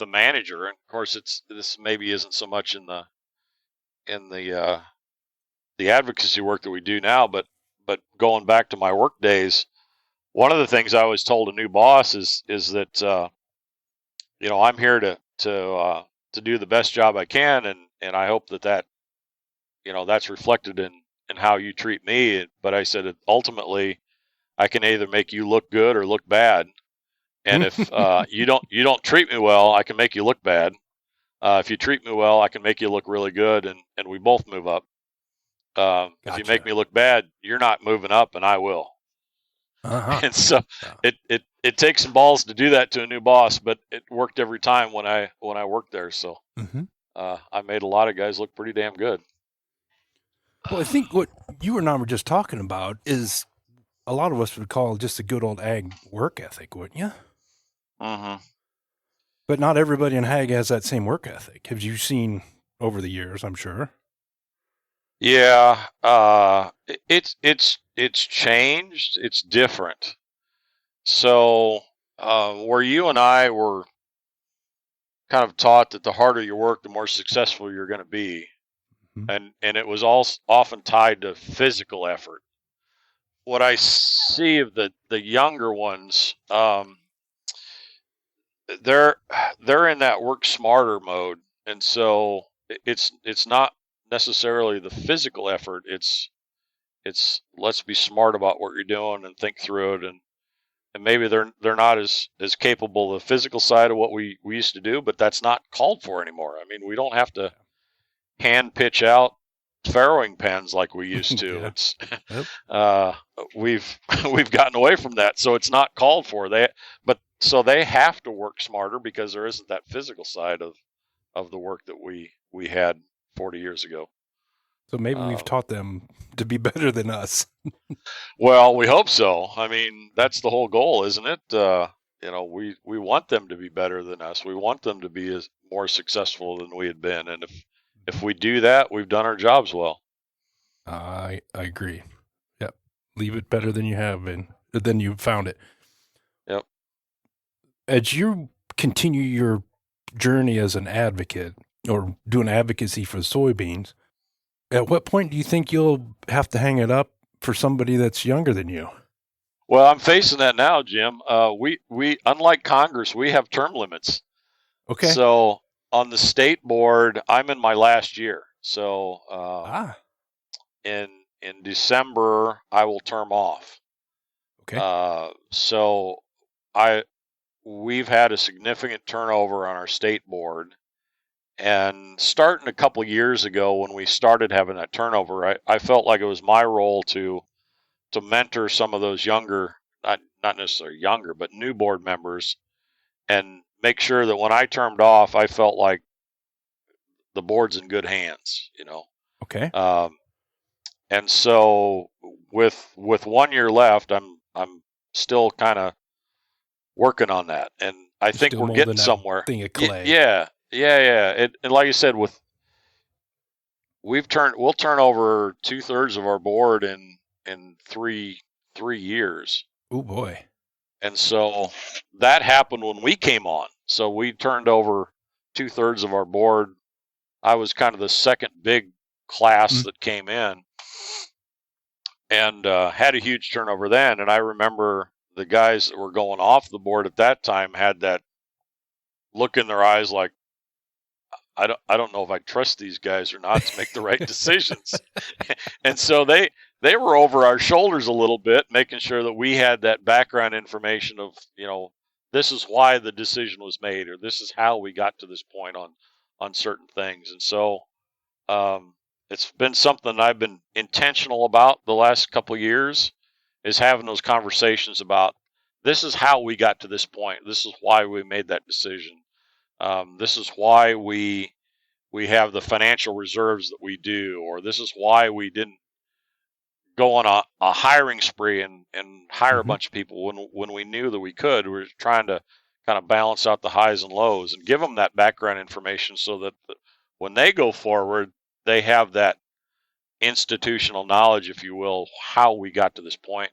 manager, and of course this maybe isn't so much in the advocacy work that we do now, but going back to my work days, one of the things I always told a new boss is that I'm here to do the best job I can, and I hope that that's reflected in how you treat me. But I said, ultimately, I can either make you look good or look bad. And if you don't treat me well, I can make you look bad. If you treat me well, I can make you look really good, and we both move up. Gotcha. If you make me look bad, you're not moving up, and I will. And so it takes some balls to do that to a new boss, but it worked every time when I worked there. So I made a lot of guys look pretty damn good. Well, I think what you and I were just talking about is a lot of us would call just a good old ag work ethic, wouldn't you? Mm-hmm. But not everybody in ag has that same work ethic. Have you seen over the years, I'm sure? Yeah, it's changed. It's different. So where you and I were kind of taught that the harder you work, the more successful you're going to be, and it was all often tied to physical effort. What I see of the younger ones, they're in that work smarter mode, and so it's not necessarily the physical effort. It's let's be smart about what you're doing and think through it, and maybe they're not as capable of the physical side of what we used to do, but that's not called for anymore. I mean, we don't have to hand pitch out farrowing pens like we used to. It's we've gotten away from that, so it's not called for. So they have to work smarter because there isn't that physical side of the work that we had 40 years ago. So maybe we've taught them to be better than us. Well, we hope so. I mean, that's the whole goal, isn't it? We want them to be better than us. We want them to be more successful than we had been, and if we do that, we've done our jobs well. I agree. Yep. Leave it better than you have been, than you found it. Yep. As you continue your journey as an advocate or doing advocacy for soybeans, at what point do you think you'll have to hang it up for somebody that's younger than you? Well, I'm facing that now, Jim. We unlike Congress, we have term limits. Okay. So on the state board, I'm in my last year. So in December, I will term off. Okay. So we've had a significant turnover on our state board. And starting a couple years ago when we started having that turnover, I felt like it was my role to mentor some of those younger, not necessarily younger, but new board members, and make sure that when I termed off, I felt like the board's in good hands, Okay. And so with 1 year left, I'm still kind of working on that, and I think we're getting somewhere. Thing of clay. Yeah. And like I said, we'll turn over 2/3 of our board in 3 years. Oh boy. And so that happened when we came on. So we turned over 2/3 of our board. I was kind of the second big class that came in, and had a huge turnover then. And I remember the guys that were going off the board at that time had that look in their eyes like, I don't know if I trust these guys or not to make the right decisions. And so they were over our shoulders a little bit, making sure that we had that background information of, this is why the decision was made, or this is how we got to this point on certain things. And so it's been something I've been intentional about the last couple of years, is having those conversations about this is how we got to this point. This is why we made that decision. This is why we have the financial reserves that we do, or this is why we didn't go on a hiring spree and hire a bunch of people when we knew that we could. We were trying to kind of balance out the highs and lows and give them that background information so that when they go forward, they have that institutional knowledge, if you will, how we got to this point.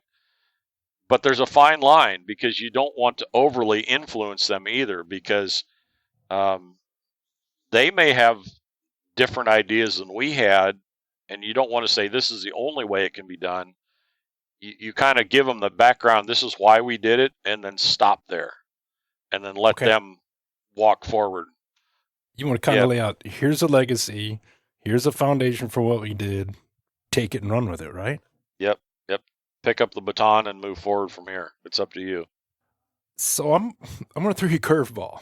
But there's a fine line, because you don't want to overly influence them either, because they may have different ideas than we had, and you don't want to say this is the only way it can be done. You kind of give them the background, this is why we did it, and then stop there, and then let them walk forward. You want to kind of lay out, here's a legacy, here's a foundation for what we did, take it and run with it, right? Yep. Pick up the baton and move forward from here. It's up to you. So I'm going to throw you a curveball.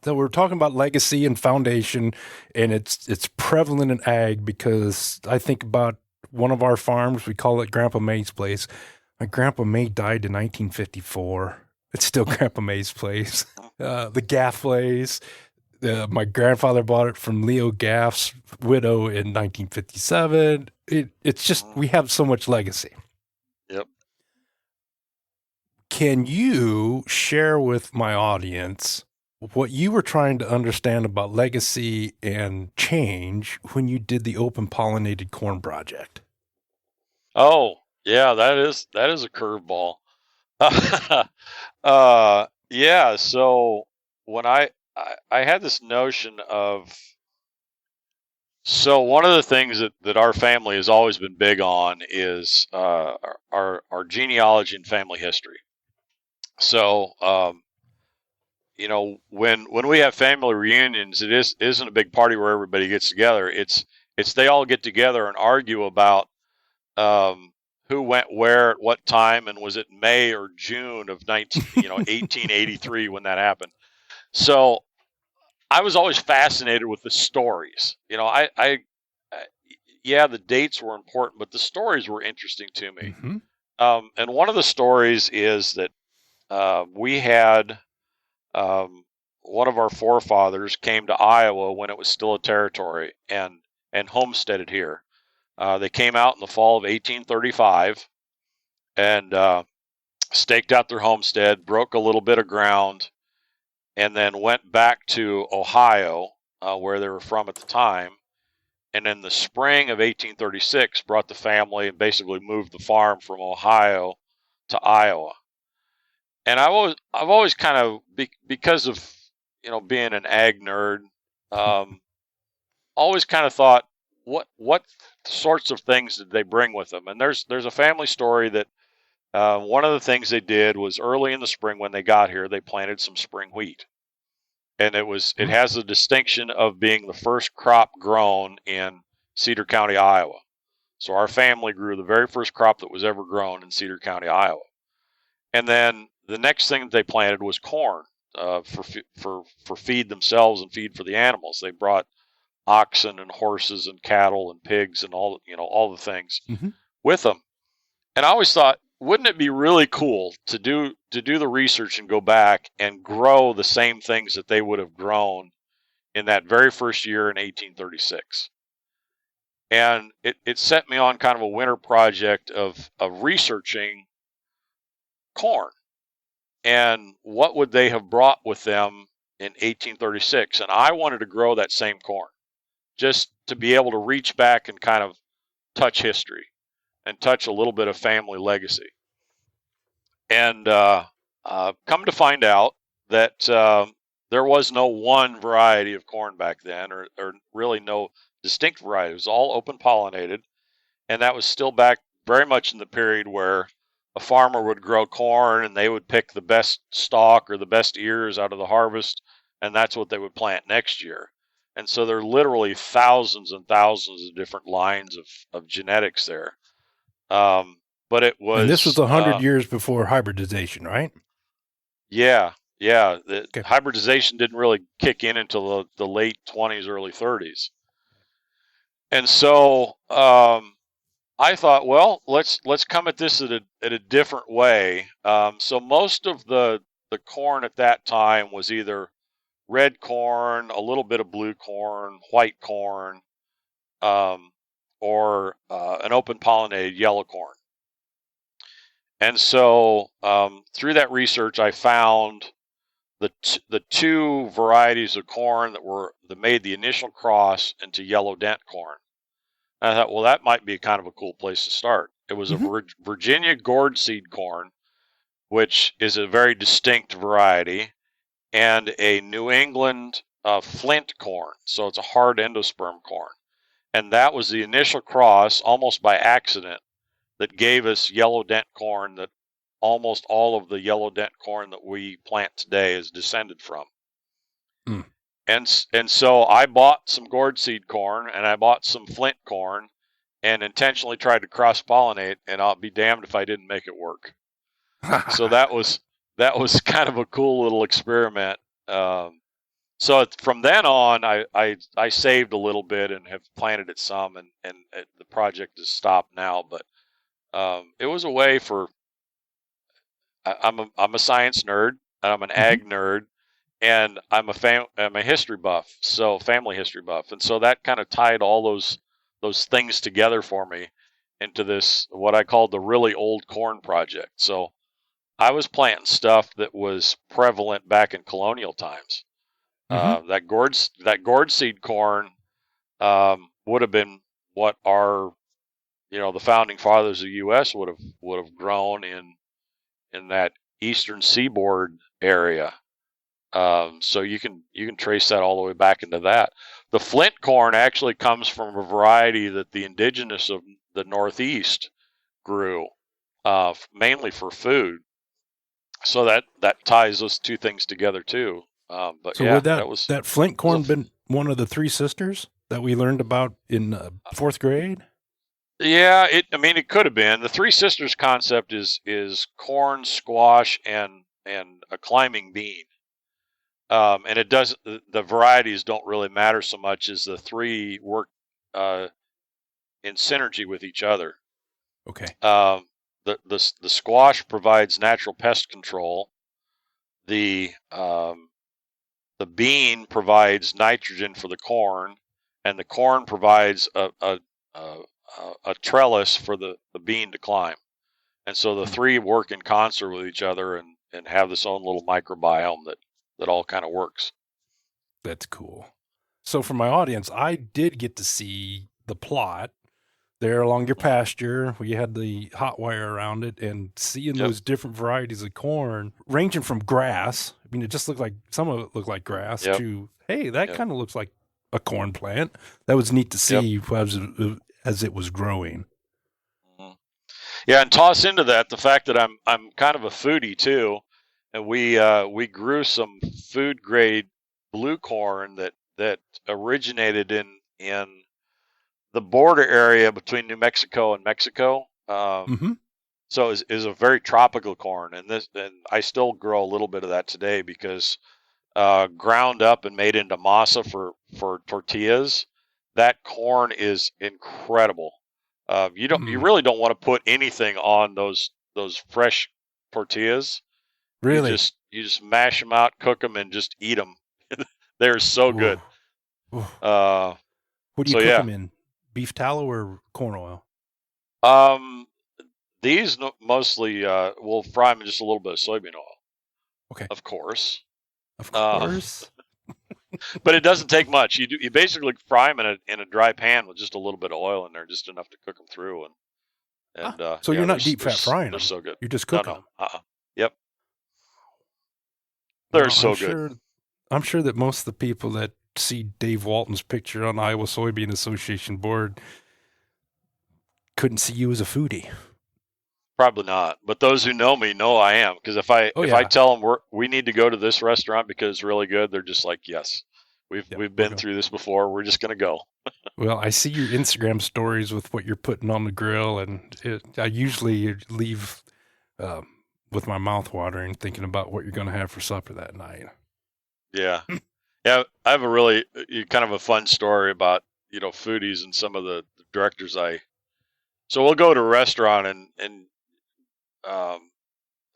So we're talking about legacy and foundation, and it's prevalent in ag, because I think about one of our farms, we call it Grandpa May's place. My Grandpa May died in 1954. It's still Grandpa May's place. The Gaff place. My grandfather bought it from Leo Gaff's widow in 1957. It's just, we have so much legacy. Yep. Can you share with my audience what you were trying to understand about legacy and change when you did the open pollinated corn project? Oh, yeah, that is a curveball. Yeah, so when I had this notion of, so one of the things that our family has always been big on is our genealogy and family history. So you know, when we have family reunions, it isn't a big party where everybody gets together. It's they all get together and argue about who went where at what time, and was it May or June of 1883 when that happened. So I was always fascinated with the stories. You know, I yeah, the dates were important, but the stories were interesting to me. And one of the stories is that we had one of our forefathers came to Iowa when it was still a territory, and homesteaded here. They came out in the fall of 1835 and staked out their homestead, broke a little bit of ground, and then went back to Ohio, where they were from at the time. And in the spring of 1836, brought the family and basically moved the farm from Ohio to Iowa. And I've always kind of, because of, you know, being an ag nerd, always kind of thought, what sorts of things did they bring with them? And there's a family story that one of the things they did was early in the spring when they got here, they planted some spring wheat. And it has the distinction of being the first crop grown in Cedar County, Iowa. So our family grew the very first crop that was ever grown in Cedar County, Iowa. And then the next thing that they planted was corn for feed themselves and feed for the animals. They brought oxen and horses and cattle and pigs and all the things with them. And I always thought, wouldn't it be really cool to do the research and go back and grow the same things that they would have grown in that very first year in 1836? And it set me on kind of a winter project of researching corn and what would they have brought with them in 1836. And I wanted to grow that same corn, just to be able to reach back and kind of touch history and touch a little bit of family legacy. And come to find out that there was no one variety of corn back then, or really no distinct variety. It was all open pollinated. And that was still back very much in the period where a farmer would grow corn and they would pick the best stalk or the best ears out of the harvest, and that's what they would plant next year. And so there are literally thousands and thousands of different lines of genetics there. But it was... And this was 100 years before hybridization, right? Yeah. The hybridization didn't really kick in until the late 20s, early 30s. And so I thought, well, let's come at this at a different way. So most of the corn at that time was either red corn, a little bit of blue corn, white corn, um, or an open pollinated yellow corn. And so through that research, I found the two varieties of corn that made the initial cross into yellow dent corn. And I thought, well, that might be kind of a cool place to start. It was a Virginia gourd seed corn, which is a very distinct variety, and a New England flint corn. So it's a hard endosperm corn. And that was the initial cross, almost by accident, that gave us yellow dent corn that almost all of the yellow dent corn that we plant today is descended from. Mm. And so I bought some gourd seed corn and I bought some flint corn and intentionally tried to cross pollinate, and I'll be damned if I didn't make it work. So that was kind of a cool little experiment. So from then on, I saved a little bit and have planted it some, and the project is stopped now. But it was a way for I'm a science nerd, and I'm an ag nerd, and I'm a history buff, so family history buff, and so that kind of tied all those things together for me into this what I called the really old corn project. So I was planting stuff that was prevalent back in colonial times. That gourd seed corn would have been what our the founding fathers of the U.S. would have grown in that eastern seaboard area. So you can trace that all the way back into that. The flint corn actually comes from a variety that the indigenous of the Northeast grew, mainly for food. So that ties those two things together too. But so yeah, would that flint corn been one of the three sisters that we learned about in fourth grade? Yeah, it could have been. The Three Sisters concept is corn, squash, and a climbing bean. And it does the varieties don't really matter so much as the three work in synergy with each other. Okay. The squash provides natural pest control. The bean provides nitrogen for the corn, and the corn provides a trellis for the bean to climb. And so the three work in concert with each other and have this own little microbiome that all kind of works. That's cool. So for my audience, I did get to see the plot there along your pasture where you had the hot wire around it, and seeing those different varieties of corn ranging from grass. I mean, it just looked like some of it looked like grass to, hey, that kind of looks like a corn plant. That was neat to see as it was growing. Yeah, and toss into that the fact that I'm kind of a foodie too, and we grew some food grade blue corn that originated in the border area between New Mexico and Mexico. So is a very tropical corn, and I still grow a little bit of that today because ground up and made into masa for tortillas. That corn is incredible. You really don't want to put anything on those fresh tortillas. Really, you just mash them out, cook them, and just eat them. They're so good. What do you cook them in? Beef tallow or corn oil? These mostly we'll fry them in just a little bit of soybean oil. Okay, of course. But it doesn't take much. You basically fry them in a dry pan with just a little bit of oil in there, just enough to cook them through. So you're not deep fat frying them. They're so good. You're just cooking them. Yep. They're so good. I'm sure that most of the people that see Dave Walton's picture on the Iowa Soybean Association board couldn't see you as a foodie. Probably not, but those who know me know I am. Because if I tell them we need to go to this restaurant because it's really good, they're just like, yes, we've been through this before. We're just gonna go. Well, I see your Instagram stories with what you're putting on the grill, and I usually leave with my mouth watering, thinking about what you're going to have for supper that night. Yeah, yeah. I have a really kind of a fun story about foodies and some of the directors I So we'll go to a restaurant and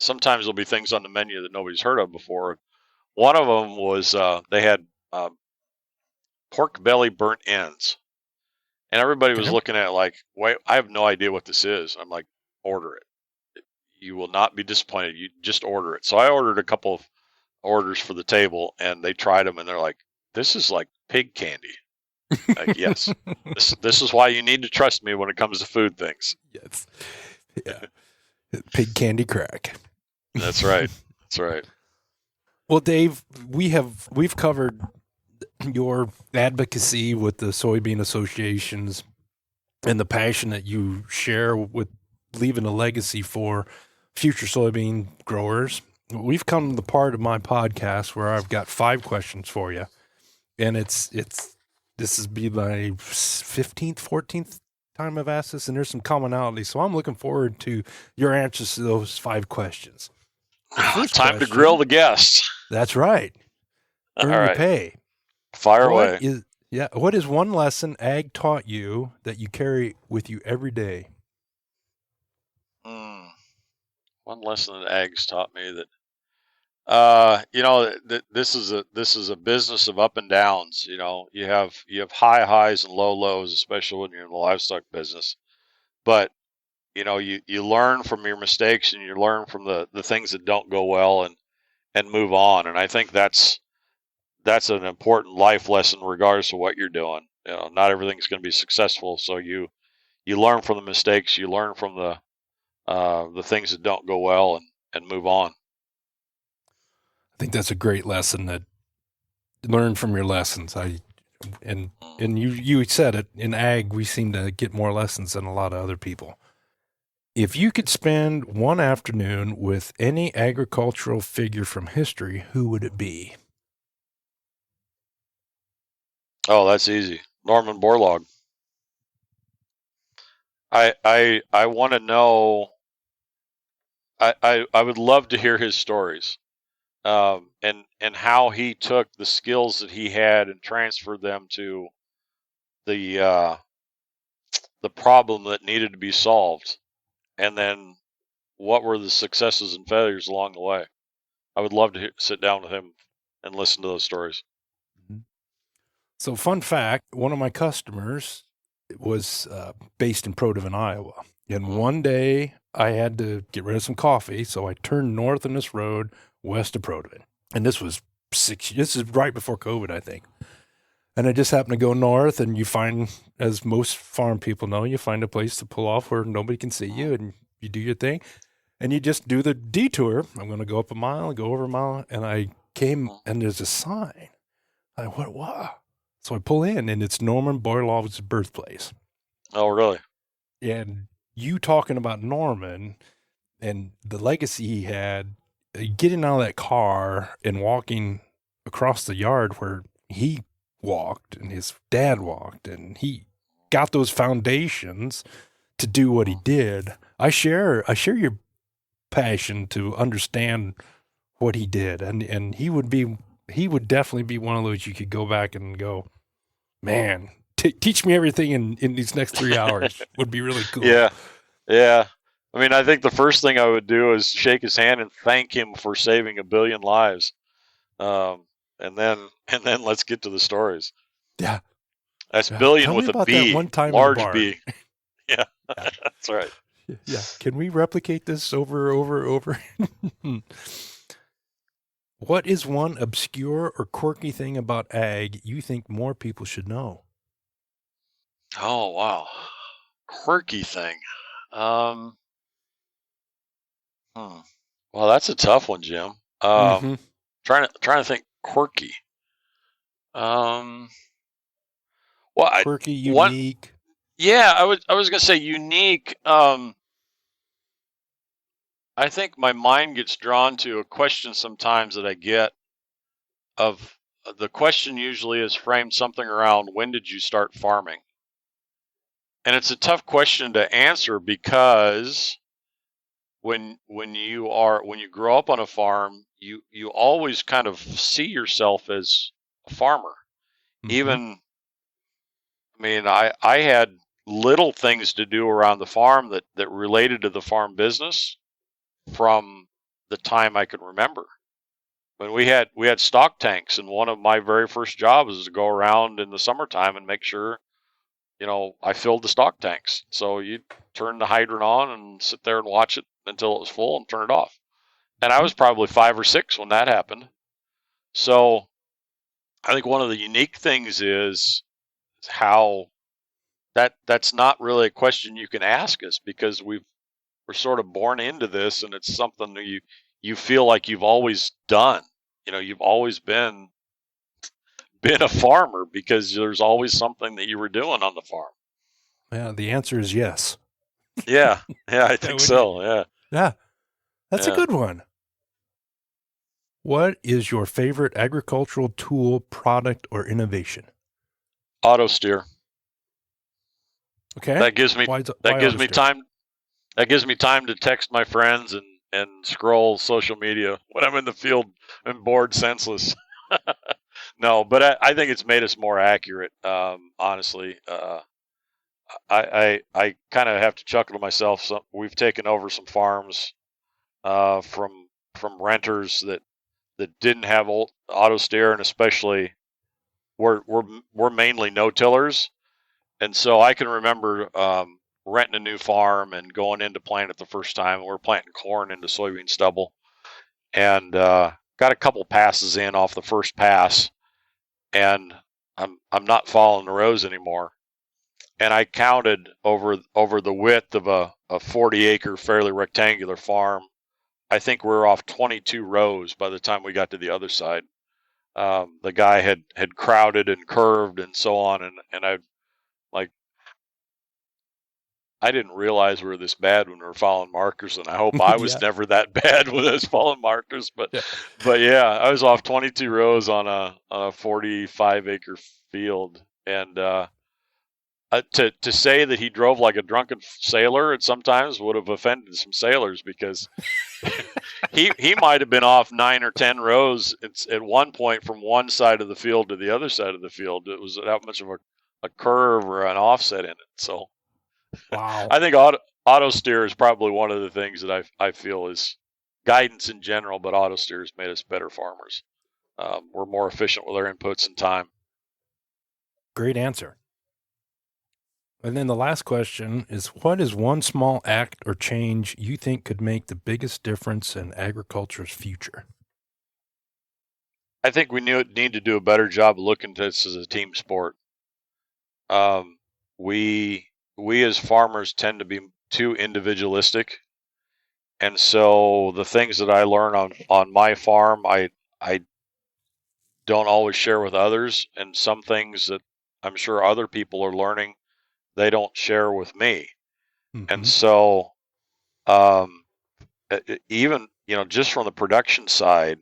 sometimes there'll be things on the menu that nobody's heard of before. One of them was they had pork belly burnt ends, and everybody was looking at it like, wait, I have no idea what this is. I'm like, order it. You will not be disappointed. You just order it. So I ordered a couple of orders for the table, and they tried them, and they're like, this is like pig candy. Like, yes, this is why you need to trust me when it comes to food things. Yes. Yeah. Pig candy crack. That's right. That's right. Well, Dave, we've covered your advocacy with the soybean associations and the passion that you share with leaving a legacy for future soybean growers. We've come to the part of my podcast where I've got 5 questions for you, and this has been my 15th, 14th time I've asked this, and there's some commonality. So I'm looking forward to your answers to those 5 questions. Time to grill the guests. That's right. Earn your pay. Fire away. What is one lesson ag taught you that you carry with you every day? One lesson that ag's taught me that this is a business of up and downs. You know, you have high highs and low lows, especially when you're in the livestock business. But you learn from your mistakes, and you learn from the things that don't go well, and move on. And I think that's an important life lesson, regardless of what you're doing. You know, not everything's going to be successful, so you learn from the mistakes, you learn from the things that don't go well, and move on. I think that's a great lesson, that learn from your lessons. And you said it, in ag, we seem to get more lessons than a lot of other people. If you could spend one afternoon with any agricultural figure from history, who would it be? Oh, that's easy. Norman Borlaug. I want to know. I would love to hear his stories, and how he took the skills that he had and transferred them to the problem that needed to be solved, and then what were the successes and failures along the way. I would love to sit down with him and listen to those stories. So, fun fact, one of my customers was based in Protivin, Iowa. And one day I had to get rid of some coffee, so I turned north on this road west of Protivin. And this is right before COVID, I think. And I just happened to go north, and you find, as most farm people know, you find a place to pull off where nobody can see you, and you do your thing. And you just do the detour. I'm going to go up a mile, go over a mile. And I came, and there's a sign. I went, wow. So I pull in, and it's Norman Borlaug's birthplace. Oh, really? And you talking about Norman and the legacy he had, getting out of that car and walking across the yard where he walked and his dad walked, and he got those foundations to do what he did. I share your passion to understand what he did, and he would definitely be one of those you could go back and go, man, teach me everything in these next 3 hours. Would be really cool. Yeah. I mean, I think the first thing I would do is shake his hand and thank him for saving 1 billion lives. And then let's get to the stories. Yeah. That's billion with a B, large B. Yeah, that's right. Yeah. Can we replicate this over? What is one obscure or quirky thing about ag you think more people should know? Oh, wow. Quirky thing. Well, that's a tough one, Jim. Trying to think quirky. Quirky, unique. Yeah, I was going to say unique. I think my mind gets drawn to a question sometimes that I get. Of the question usually is framed something around, when did you start farming? And it's a tough question to answer, because when you grow up on a farm, you always kind of see yourself as a farmer. Even, I mean, I had little things to do around the farm that related to the farm business from the time I can remember. When we had stock tanks, and one of my very first jobs was to go around in the summertime and make sure, I filled the stock tanks. So you turn the hydrant on and sit there and watch it until it was full and turn it off. And I was probably 5 or 6 when that happened. So I think one of the unique things is how that's not really a question you can ask us, because we're sort of born into this, and it's something that you feel like you've always done. You've always been a farmer because there's always something that you were doing on the farm. Yeah, the answer is yes. Yeah, I think so. Yeah, that's a good one. What is your favorite agricultural tool, product, or innovation? Auto steer. Okay. That gives me time. That gives me time to text my friends and scroll social media when I'm in the field and bored senseless. No, but I think it's made us more accurate. Honestly, I kind of have to chuckle to myself. So we've taken over some farms from renters that didn't have auto steer, and especially we're mainly no tillers, and so I can remember renting a new farm and going in to plant it the first time. We're planting corn into soybean stubble, and got a couple passes in off the first pass, and I'm not following the rows anymore. And I counted over the width of a 40-acre, fairly rectangular farm. I think we were off 22 rows by the time we got to the other side. The guy had crowded and curved and so on, and I didn't realize we were this bad when we were following markers, and I hope I was never that bad when I was following markers. But yeah, I was off 22 rows on a 45-acre field, and to say that he drove like a drunken sailor at sometimes would have offended some sailors, because he might have been off 9 or 10 rows at one point from one side of the field to the other side of the field. It was that much of a curve or an offset in it. So wow. I think auto steer is probably one of the things that I feel is guidance in general, but auto steer has made us better farmers. We're more efficient with our inputs and time. Great answer. And then the last question is, what is one small act or change you think could make the biggest difference in agriculture's future? I think we need to do a better job of looking at this as a team sport. We as farmers tend to be too individualistic. And so the things that I learn on my farm, I don't always share with others. And some things that I'm sure other people are learning, they don't share with me. Mm-hmm. And so even, just from the production side,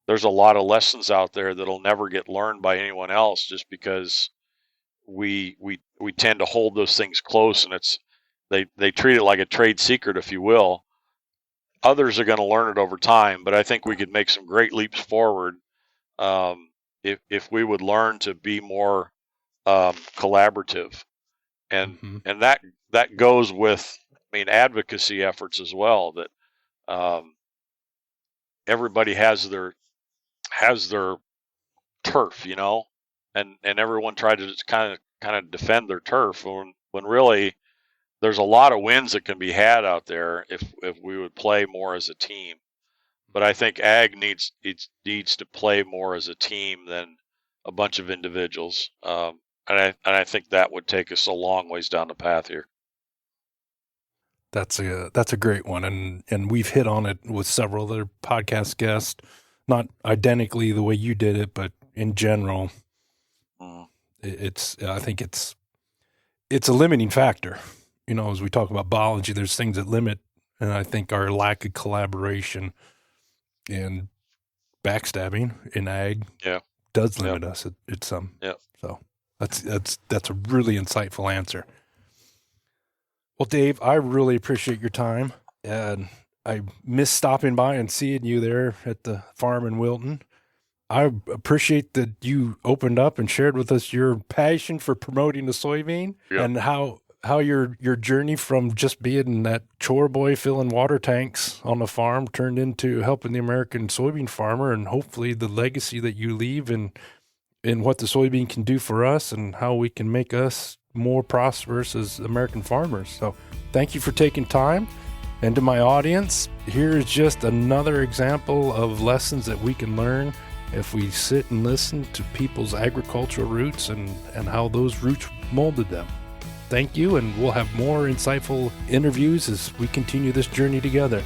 there's a lot of lessons out there that'll never get learned by anyone else, just because we tend to hold those things close, and they treat it like a trade secret, if you will. Others are going to learn it over time, but I think we could make some great leaps forward if we would learn to be more collaborative, and mm-hmm. and that goes with advocacy efforts as well. That everybody has their turf, and everyone tried to just kind of defend their turf when really there's a lot of wins that can be had out there if we would play more as a team. But I think ag needs to play more as a team than a bunch of individuals, and I think that would take us a long ways down the path here. That's a great one, and we've hit on it with several other podcast guests, not identically the way you did it, but in general, I think it's a limiting factor. As we talk about biology, there's things that limit, and I think our lack of collaboration and backstabbing in ag does limit us at some. Yeah. So that's a really insightful answer. Well, Dave, I really appreciate your time, and I miss stopping by and seeing you there at the farm in Wilton. I appreciate that you opened up and shared with us your passion for promoting the soybean and how how your journey from just being that chore boy filling water tanks on the farm turned into helping the American soybean farmer, and hopefully the legacy that you leave and what the soybean can do for us and how we can make us more prosperous as American farmers. So thank you for taking time. And to my audience, here is just another example of lessons that we can learn if we sit and listen to people's agricultural roots and how those roots molded them. Thank you, and we'll have more insightful interviews as we continue this journey together.